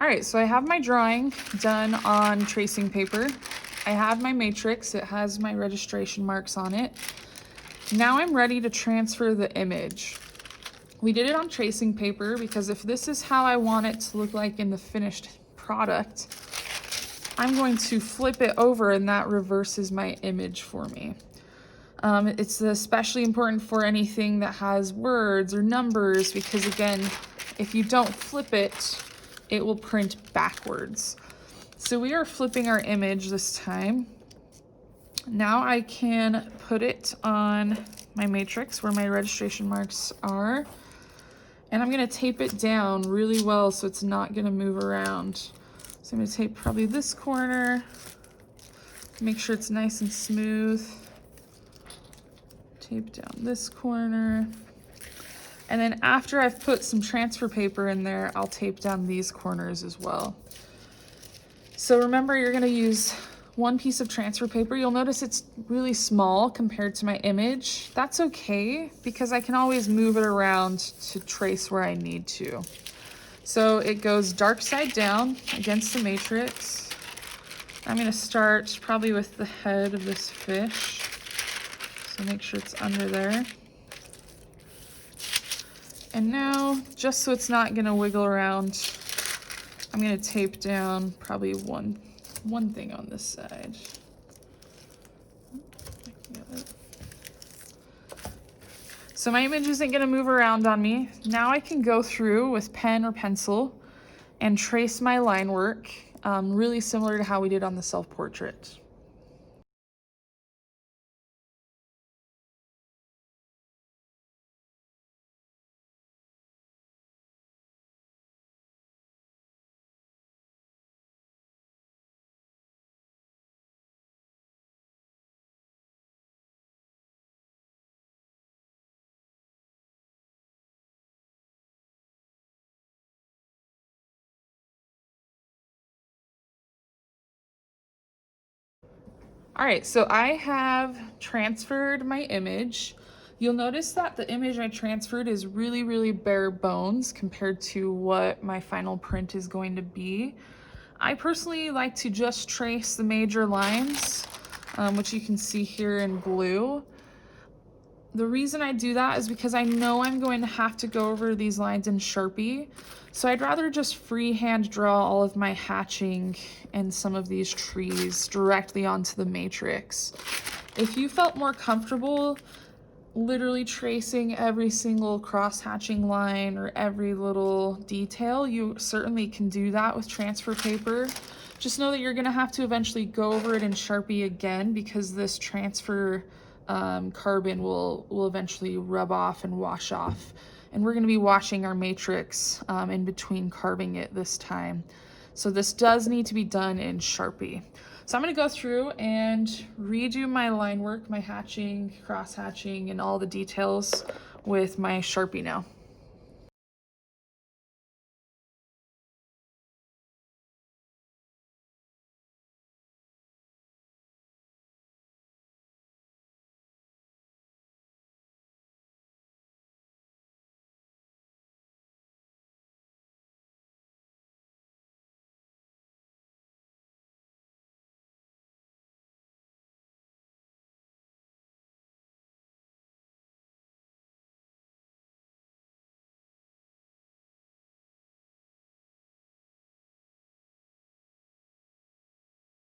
All right, so I have my drawing done on tracing paper. I have my matrix, it has my registration marks on it. Now I'm ready to transfer the image. We did it on tracing paper because if this is how I want it to look like in the finished product, I'm going to flip it over and that reverses my image for me. It's especially important for anything that has words or numbers because again, if you don't flip it, it will print backwards. So we are flipping our image this time. Now I can put it on my matrix where my registration marks are, and I'm gonna tape it down really well so it's not gonna move around. So I'm gonna tape probably this corner, make sure it's nice and smooth. Tape down this corner. And then after I've put some transfer paper in there, I'll tape down these corners as well. So remember, you're gonna use one piece of transfer paper. You'll notice it's really small compared to my image. That's okay, because I can always move it around to trace where I need to. So it goes dark side down against the matrix. I'm gonna start probably with the head of this fish. So make sure it's under there. And now, just so it's not gonna wiggle around, I'm gonna tape down probably one thing on this side. So my image isn't gonna move around on me. Now I can go through with pen or pencil and trace my line work, really similar to how we did on the self-portrait. All right, so I have transferred my image. You'll notice that the image I transferred is really, really bare bones compared to what my final print is going to be. I personally like to just trace the major lines, which you can see here in blue. The reason I do that is because I know I'm going to have to go over these lines in Sharpie. So I'd rather just freehand draw all of my hatching and some of these trees directly onto the matrix. If you felt more comfortable literally tracing every single cross-hatching line or every little detail, you certainly can do that with transfer paper. Just know that you're gonna have to eventually go over it in Sharpie again because this transfer carbon will eventually rub off and wash off. And we're gonna be washing our matrix in between carving it this time. So this does need to be done in Sharpie. So I'm gonna go through and redo my line work, my hatching, cross hatching, and all the details with my Sharpie now.